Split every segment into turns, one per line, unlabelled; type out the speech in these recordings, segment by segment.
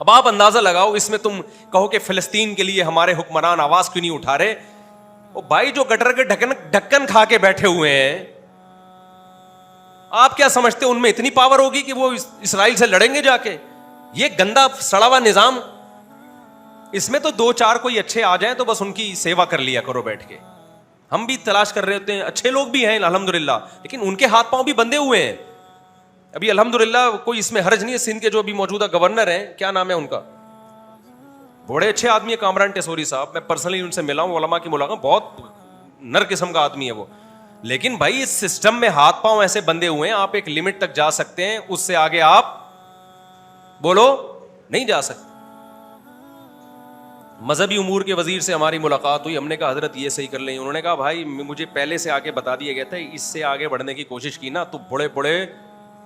اب آپ اندازہ لگاؤ, اس میں تم کہو کہ فلسطین کے لیے ہمارے حکمران آواز کیوں نہیں اٹھا رہے؟ وہ بھائی جو گٹر کے ڈھکن کھا کے بیٹھے ہوئے ہیں, آپ کیا سمجھتے ان میں اتنی پاور ہوگی کہ وہ اسرائیل سے لڑیں گے جا کے؟ یہ گندا سڑا ہوا نظام, اس میں تو دو چار کوئی اچھے آ جائیں تو بس ان کی سیوا کر لیا کرو بیٹھ کے. ہم بھی تلاش کر رہے ہوتے ہیں, اچھے لوگ بھی ہیں الحمدللہ, لیکن ان کے ہاتھ پاؤں بھی بندھے ہوئے ہیں. ابھی الحمدللہ کوئی اس میں حرج نہیں ہے, سندھ کے جو ابھی موجودہ گورنر ہیں, کیا نام ہے ان کا, بڑے اچھے آدمی ہے کامران ٹیسوری صاحب, میں پرسنلی ان سے ملا ہوں, علماء کی ملاقات, بہت نر قسم کا آدمی ہے وہ. لیکن بھائی اس سسٹم میں ہاتھ پاؤں ایسے بندے ہوئے ہیں, آپ ایک لمٹ تک جا سکتے ہیں, اس سے آگے آپ بولو نہیں جا سکتے. مذہبی امور کے وزیر سے ہماری ملاقات ہوئی, ہم نے کہا حضرت یہ صحیح کر لیں, انہوں نے کہا بھائی مجھے پہلے سے آگے بتا دیا گیا تھا, اس سے آگے بڑھنے کی کوشش کی نا تو بڑے بڑے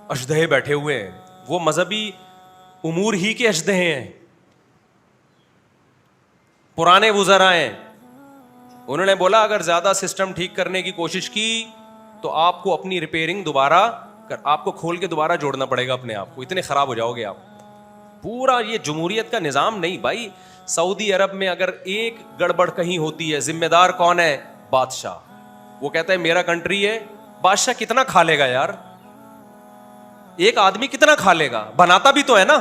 اژدہے بیٹھے ہوئے ہیں, وہ مذہبی امور ہی کے اژدہے ہیں, پرانے وزراء ہیں. انہوں نے بولا اگر زیادہ سسٹم ٹھیک کرنے کی کوشش کی تو آپ کو اپنی ریپیئرنگ دوبارہ آپ کو کھول کے دوبارہ جوڑنا پڑے گا اپنے آپ کو, اتنے خراب ہو جاؤ گے آپ. پورا یہ جمہوریت کا نظام نہیں بھائی. سعودی عرب میں اگر ایک گڑبڑ کہیں ہوتی ہے, ذمہ دار کون ہے؟ بادشاہ. وہ کہتا ہے میرا کنٹری ہے, بادشاہ کتنا کھا لے گا یار, ایک آدمی کتنا کھا لے گا, بناتا بھی تو ہے نا.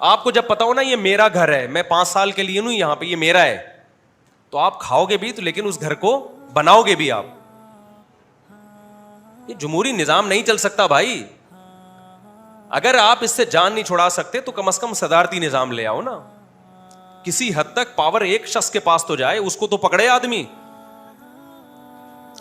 آپ کو جب پتا ہو نا یہ میرا گھر ہے, میں 5 سال کے لیے ہوں یہاں پہ, یہ میرا ہے, تو آپ کھاؤ گے بھی تو, لیکن اس گھر کو بناؤ گے بھی آپ. یہ جمہوری نظام نہیں چل سکتا بھائی. اگر آپ اس سے جان نہیں چھڑا سکتے تو کم از کم صدارتی نظام لے آؤ نا. کسی حد تک پاور ایک شخص کے پاس تو جائے, اس کو تو پکڑے آدمی.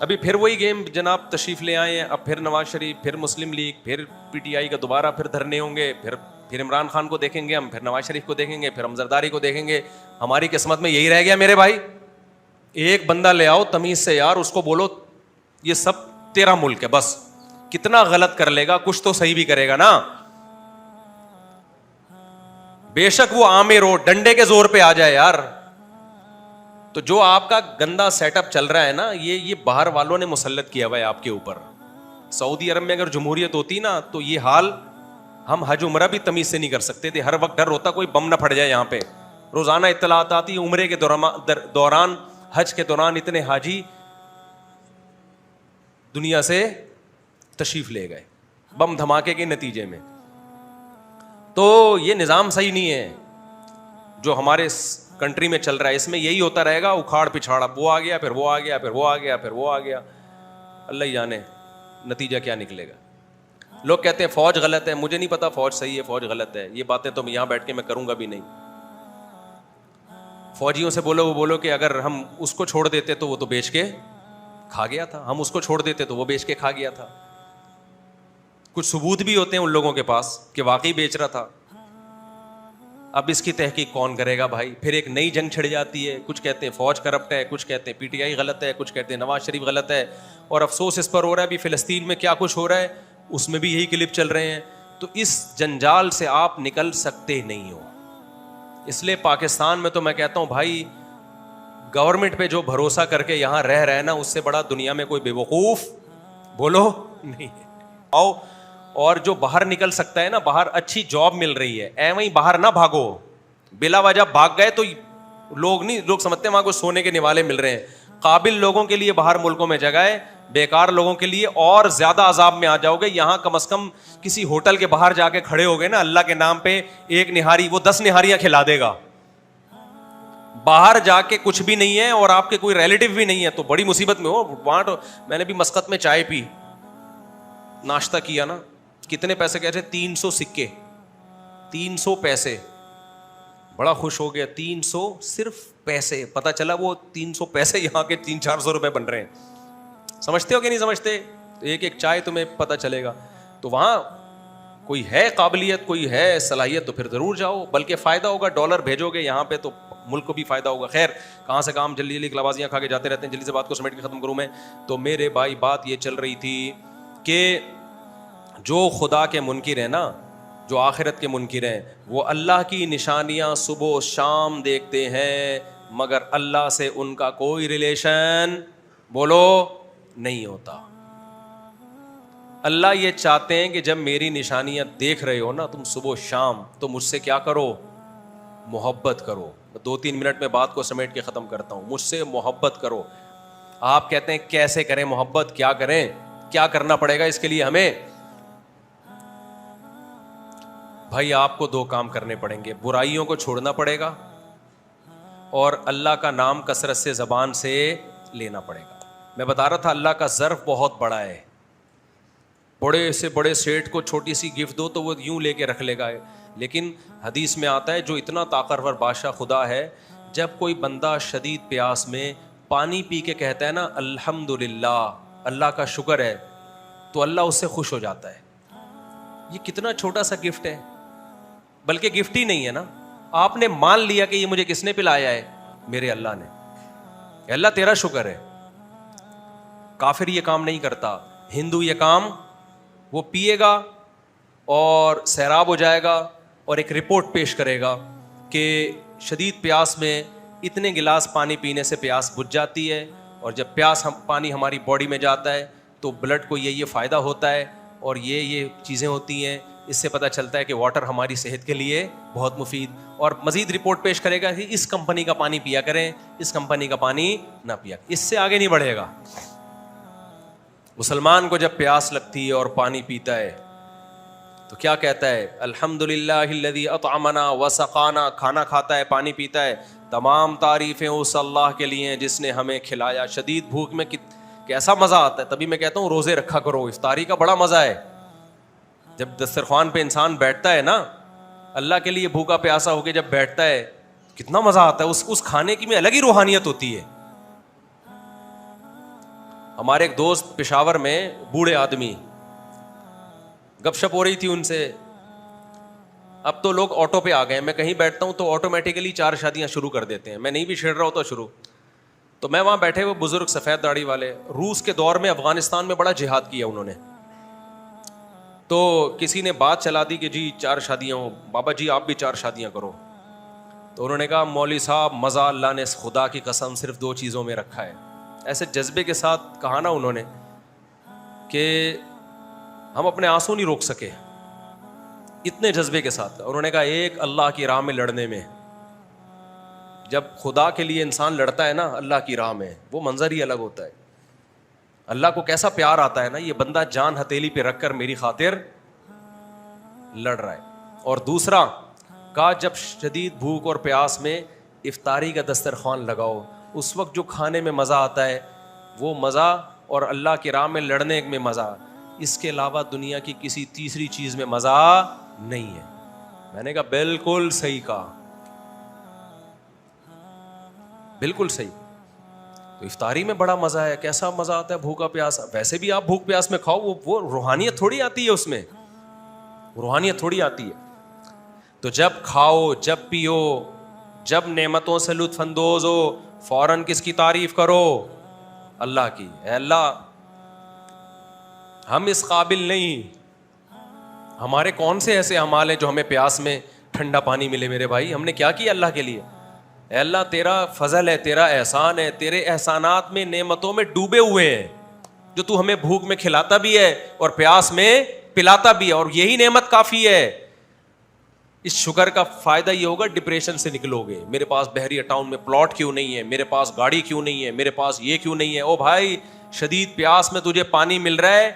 ابھی پھر وہی گیم جناب تشریف لے آئے ہیں, اب پھر نواز شریف, پھر مسلم لیگ, پھر پی ٹی آئی کا دوبارہ پھر دھرنے ہوں گے, پھر عمران خان کو دیکھیں گے ہم, پھر نواز شریف کو دیکھیں گے, پھر ہم زرداری کو دیکھیں گے. ہماری قسمت میں یہی رہ گیا میرے بھائی. ایک بندہ لے آؤ تمیز سے یار, اس کو بولو یہ سب تیرا ملک ہے, بس کتنا غلط کر لے گا, کچھ تو صحیح بھی کرے گا نا. بے شک وہ آمر ہو, ڈنڈے کے زور پہ آ جائے یار. تو جو آپ کا گندا سیٹ اپ چل رہا ہے نا, یہ باہر والوں نے مسلط کیا ہوا ہے آپ کے اوپر. سعودی عرب میں اگر جمہوریت ہوتی نا تو یہ حال ہم حج عمرہ بھی تمیز سے نہیں کر سکتے تھے. ہر وقت ڈر ہوتا کوئی بم نہ پھٹ جائے یہاں پہ. روزانہ اطلاعات آتی, عمرے کے دوران, حج کے دوران اتنے حاجی دنیا سے تشریف لے گئے بم دھماکے کے نتیجے میں. تو یہ نظام صحیح نہیں ہے جو ہمارے کنٹری میں چل رہا ہے. اس میں یہی ہوتا رہے گا, اکھاڑ پچھاڑ, وہ آ گیا, پھر وہ آ گیا, پھر وہ آ گیا, پھر وہ آ گیا. اللہ ہی جانے نتیجہ کیا نکلے گا. لوگ کہتے ہیں فوج غلط ہے, مجھے نہیں پتا فوج صحیح ہے فوج غلط ہے. یہ باتیں تو یہاں بیٹھ کے میں کروں گا بھی نہیں. فوجیوں سے بولو, وہ بولو کہ اگر ہم اس کو چھوڑ دیتے تو وہ تو بیچ کے کھا گیا تھا, ہم اس کو چھوڑ دیتے تو وہ بیچ کے کھا گیا تھا. کچھ ثبوت بھی ہوتے ہیں ان لوگوں کے پاس کہ واقعی بیچ رہا تھا. اب اس کی تحقیق کون کرے گا بھائی؟ پھر ایک نئی جنگ چھڑ جاتی ہے. کچھ کہتے ہیں فوج کرپٹ ہے, کچھ کہتے ہیں پی ٹی آئی غلط ہے, کچھ کہتے ہیں نواز شریف غلط ہے. اور افسوس اس پر ہو رہا ہے ابھی فلسطین میں کیا کچھ ہو رہا ہے, اس میں بھی یہی کلپ چل رہے ہیں. تو اس جنجال سے آپ نکل سکتے نہیں ہو. اس لیے پاکستان میں تو میں کہتا ہوں بھائی, گورنمنٹ پہ جو بھروسہ کر کے یہاں رہ رہے نا, اس سے بڑا دنیا میں کوئی بے وقوف بولو نہیں ہے. آؤ, اور جو باہر نکل سکتا ہے نا, باہر اچھی جاب مل رہی ہے, ایویں باہر نہ بھاگو. بلا وجہ بھاگ گئے تو لوگ سمجھتے ہیں وہاں کو سونے کے نوالے مل رہے ہیں. قابل لوگوں کے لیے باہر ملکوں میں جگہ ہے, بیکار لوگوں کے لیے اور زیادہ عذاب میں آ جاؤ گے. یہاں کم از کم کسی ہوٹل کے باہر جا کے کھڑے ہو گئے نا اللہ کے نام پہ, ایک نہاری وہ 10 نہاریاں کھلا دے گا. باہر جا کے کچھ بھی نہیں ہے اور آپ کے کوئی ریلیٹو بھی نہیں ہے تو بڑی مصیبت میں ہو. وہاں میں نے بھی مسقط میں چائے پی, ناشتہ کیا نا, کتنے پیسے کہتے ہیں 300 سکے, 300 پیسے. بڑا خوش ہو گیا, 300 صرف پیسے. پتا چلا وہ 300 پیسے یہاں کے 300-400 روپے بن رہے ہیں. سمجھتے ہو کہ نہیں سمجھتے؟ تو ایک ایک چائے تمہیں پتا چلے گا. تو وہاں کوئی ہے قابلیت, کوئی ہے صلاحیت تو پھر ضرور جاؤ, بلکہ فائدہ ہوگا. ڈالر بھیجو گے یہاں پہ تو ملک کو بھی فائدہ ہوگا. خیر کہاں سے کام, جلدی جلدی کلابازیاں کھا کے جاتے رہتے ہیں. جلدی سے بات کو سمیٹ کے ختم کروں میں. تو میرے بھائی بات یہ چل رہی تھی کہ جو خدا کے منکر ہیں نا, جو آخرت کے منکر ہیں, وہ اللہ کی نشانیاں صبح و شام دیکھتے ہیں, مگر اللہ سے ان کا کوئی ریلیشن بولو نہیں ہوتا. اللہ یہ چاہتے ہیں کہ جب میری نشانیاں دیکھ رہے ہو نا تم صبح و شام, تو مجھ سے کیا کرو, محبت کرو. 2-3 منٹ میں بات کو سمیٹ کے ختم کرتا ہوں. مجھ سے محبت کرو. آپ کہتے ہیں کیسے کریں محبت, کیا کریں, کیا کرنا پڑے گا اس کے لیے ہمیں؟ بھائی آپ کو 2 کام کرنے پڑیں گے. برائیوں کو چھوڑنا پڑے گا اور اللہ کا نام کثرت سے زبان سے لینا پڑے گا. میں بتا رہا تھا اللہ کا ظرف بہت بڑا ہے. بڑے سے بڑے سیٹ کو چھوٹی سی گفٹ دو تو وہ یوں لے کے رکھ لے گا, لیکن حدیث میں آتا ہے جو اتنا طاقتور بادشاہ خدا ہے, جب کوئی بندہ شدید پیاس میں پانی پی کے کہتا ہے نا الحمدللہ, اللہ کا شکر ہے, تو اللہ اس سے خوش ہو جاتا ہے. یہ کتنا چھوٹا سا گفٹ ہے, بلکہ گفٹ ہی نہیں ہے نا, آپ نے مان لیا کہ یہ مجھے کس نے پلایا ہے, میرے اللہ نے. اللہ تیرا شکر ہے. کافر یہ کام نہیں کرتا, ہندو یہ کام, وہ پیے گا اور سیراب ہو جائے گا اور ایک رپورٹ پیش کرے گا کہ شدید پیاس میں اتنے گلاس پانی پینے سے پیاس بجھ جاتی ہے, اور جب پانی ہماری باڈی میں جاتا ہے تو بلڈ کو یہ فائدہ ہوتا ہے اور یہ چیزیں ہوتی ہیں. اس سے پتہ چلتا ہے کہ واٹر ہماری صحت کے لیے بہت مفید, اور مزید رپورٹ پیش کرے گا کہ اس کمپنی کا پانی پیا کریں, اس کمپنی کا پانی نہ پیا. اس سے آگے نہیں بڑھے گا. مسلمان کو جب پیاس لگتی ہے اور پانی پیتا ہے تو کیا کہتا ہے, الحمدللہ الذی اطعمنا وسقانا, کھانا کھاتا ہے پانی پیتا ہے, تمام تعریفیں اس اللہ کے لیے ہیں جس نے ہمیں کھلایا. شدید بھوک میں کیسا مزہ آتا ہے. تبھی میں کہتا ہوں روزے رکھا کرو, افطاری کا بڑا مزہ ہے. جب دسترخوان پہ انسان بیٹھتا ہے نا, اللہ کے لیے بھوکا پیاسا ہو کے جب بیٹھتا ہے, کتنا مزہ آتا ہے. اس کھانے کی میں الگ ہی روحانیت ہوتی ہے. ہمارے ایک دوست پشاور میں, بوڑھے آدمی, گپ شپ ہو رہی تھی ان سے. اب تو لوگ آٹو پہ آ گئے, میں کہیں بیٹھتا ہوں تو آٹومیٹیکلی 4 شادیاں شروع کر دیتے ہیں, میں نہیں بھی چھیڑ رہا ہوتا شروع. تو میں وہاں بیٹھے ہوئے بزرگ سفید داڑھی والے, روس کے دور میں افغانستان میں بڑا جہاد کیا انہوں نے, تو کسی نے بات چلا دی کہ جی 4 شادیاں ہوں, بابا جی آپ بھی 4 شادیاں کرو. تو انہوں نے کہا مولوی صاحب مزہ اللہ نے خدا کی قسم صرف 2 چیزوں میں رکھا ہے. ایسے جذبے کے ساتھ کہا نا انہوں نے کہ ہم اپنے آنسو نہیں روک سکے, اتنے جذبے کے ساتھ. انہوں نے کہا ایک اللہ کی راہ میں لڑنے میں, جب خدا کے لیے انسان لڑتا ہے نا اللہ کی راہ میں, وہ منظر ہی الگ ہوتا ہے. اللہ کو کیسا پیار آتا ہے نا, یہ بندہ جان ہتھیلی پہ رکھ کر میری خاطر لڑ رہا ہے. اور دوسرا کہا جب شدید بھوک اور پیاس میں افطاری کا دسترخوان لگاؤ, اس وقت جو کھانے میں مزہ آتا ہے وہ مزہ, اور اللہ کی راہ میں لڑنے میں مزہ, اس کے علاوہ دنیا کی کسی تیسری چیز میں مزہ نہیں ہے. میں نے کہا بالکل صحیح کہا, بالکل صحیح. تو افطاری میں بڑا مزہ ہے, کیسا مزہ آتا ہے بھوکا پیاسا. ویسے بھی آپ بھوک پیاس میں کھاؤ, وہ روحانیت تھوڑی آتی ہے, اس میں روحانیت تھوڑی آتی ہے. تو جب کھاؤ, جب پیو, جب نعمتوں سے لطف اندوز ہو, فوراً کس کی تعریف کرو, اللہ کی. اے اللہ ہم اس قابل نہیں, ہمارے کون سے ایسے اعمال ہیں جو ہمیں پیاس میں ٹھنڈا پانی ملے میرے بھائی, ہم نے کیا کیا اللہ کے لیے. اے اللہ تیرا فضل ہے, تیرا احسان ہے, تیرے احسانات میں نعمتوں میں ڈوبے ہوئے ہیں, جو تو ہمیں بھوک میں کھلاتا بھی ہے اور پیاس میں پلاتا بھی ہے, اور یہی نعمت کافی ہے. اس شکر کا فائدہ یہ ہوگا ڈپریشن سے نکلو گے. میرے پاس بحریہ ٹاؤن میں پلاٹ کیوں نہیں ہے, میرے پاس گاڑی کیوں نہیں ہے, میرے پاس یہ کیوں نہیں ہے. او بھائی شدید پیاس میں تجھے پانی مل رہا ہے,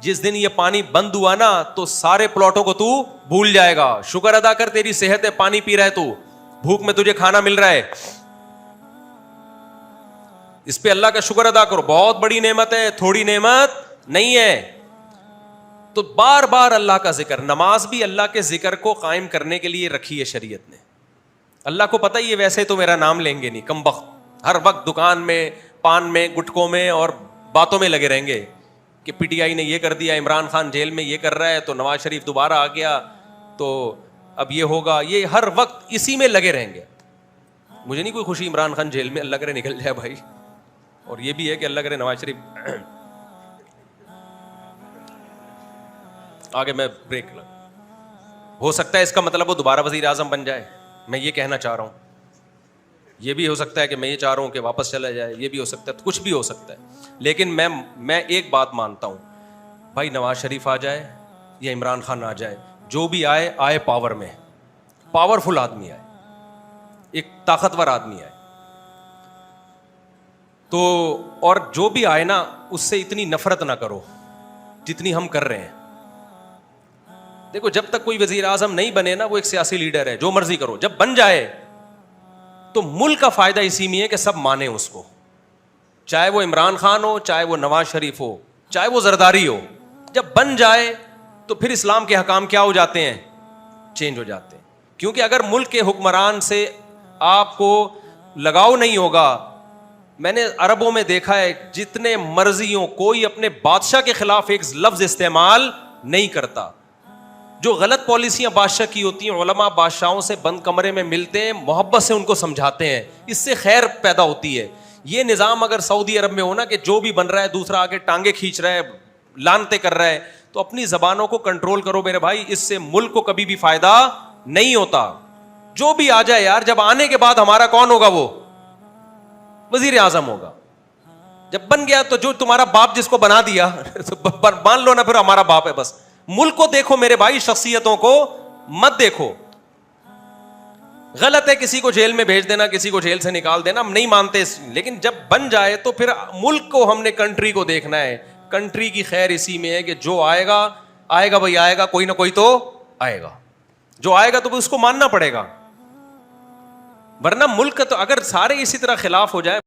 جس دن یہ پانی بند ہوا نا تو سارے پلاٹوں کو تو بھول جائے گا. شکر ادا کر, تیری صحت ہے, پانی پی رہا ہے تو, بھوک میں تجھے کھانا مل رہا ہے, اس پہ اللہ کا شکر ادا کرو. بہت بڑی نعمت ہے, تھوڑی نعمت نہیں ہے. تو بار بار اللہ کا ذکر, نماز بھی اللہ کے ذکر کو قائم کرنے کے لیے رکھی ہے شریعت نے. اللہ کو پتہ ہی ہے ویسے تو میرا نام لیں گے نہیں, کم بخت, ہر وقت دکان میں, پان میں, گٹکوں میں اور باتوں میں لگے رہیں گے کہ پی ٹی آئی نے یہ کر دیا, عمران خان جیل میں یہ کر رہا ہے, تو نواز شریف دوبارہ آ گیا تو اب یہ ہوگا. یہ ہر وقت اسی میں لگے رہیں گے. مجھے نہیں کوئی خوشی عمران خان جیل میں, اللہ کرے نکل جائے بھائی, اور یہ بھی ہے کہ اللہ کرے نواز شریف آگے. میں بریک لگ, ہو سکتا ہے اس کا مطلب وہ دوبارہ وزیر اعظم بن جائے, میں یہ کہنا چاہ رہا ہوں. یہ بھی ہو سکتا ہے کہ میں یہ چاہ رہا ہوں کہ واپس چلا جائے, یہ بھی ہو سکتا ہے, کچھ بھی ہو سکتا ہے. لیکن میں ایک بات مانتا ہوں, بھائی نواز شریف آ جائے یا عمران خان آ جائے, جو بھی آئے آئے پاور میں, پاورفل آدمی آئے, ایک طاقتور آدمی آئے تو, اور جو بھی آئے نا اس سے اتنی نفرت نہ کرو جتنی ہم کر رہے ہیں. دیکھو جب تک کوئی وزیر اعظم نہیں بنے نا, وہ ایک سیاسی لیڈر ہے, جو مرضی کرو. جب بن جائے تو ملک کا فائدہ اسی میں ہے کہ سب مانے اس کو, چاہے وہ عمران خان ہو, چاہے وہ نواز شریف ہو, چاہے وہ زرداری ہو. جب بن جائے تو پھر اسلام کے حکام کیا ہو جاتے ہیں, چینج ہو جاتے ہیں. کیونکہ اگر ملک کے حکمران سے آپ کو لگاؤ نہیں ہوگا, میں نے عربوں میں دیکھا ہے جتنے مرضی ہوں کوئی اپنے بادشاہ کے خلاف ایک لفظ استعمال نہیں کرتا. جو غلط پالیسیاں بادشاہ کی ہوتی ہیں, علماء بادشاہوں سے بند کمرے میں ملتے ہیں, محبت سے ان کو سمجھاتے ہیں, اس سے خیر پیدا ہوتی ہے. یہ نظام اگر سعودی عرب میں ہونا کہ جو بھی بن رہا ہے دوسرا آگے ٹانگیں کھینچ رہا ہے, لانتے کر رہا ہے, تو اپنی زبانوں کو کنٹرول کرو میرے بھائی, اس سے ملک کو کبھی بھی فائدہ نہیں ہوتا. جو بھی آ جائے یار, جب آنے کے بعد ہمارا کون ہوگا, وہ وزیر اعظم ہوگا. جب بن گیا تو جو تمہارا باپ جس کو بنا دیا مان لو نا پھر ہمارا باپ ہے. بس ملک کو دیکھو میرے بھائی, شخصیتوں کو مت دیکھو. غلط ہے کسی کو جیل میں بھیج دینا, کسی کو جیل سے نکال دینا, ہم نہیں مانتے, لیکن جب بن جائے تو پھر ملک کو ہم نے کنٹری کو دیکھنا ہے. کنٹری کی خیر اسی میں ہے کہ جو آئے گا آئے گا بھائی, آئے گا کوئی نہ کوئی تو آئے گا, جو آئے گا تو اس کو ماننا پڑے گا. ورنہ ملک تو اگر سارے اسی طرح خلاف ہو جائے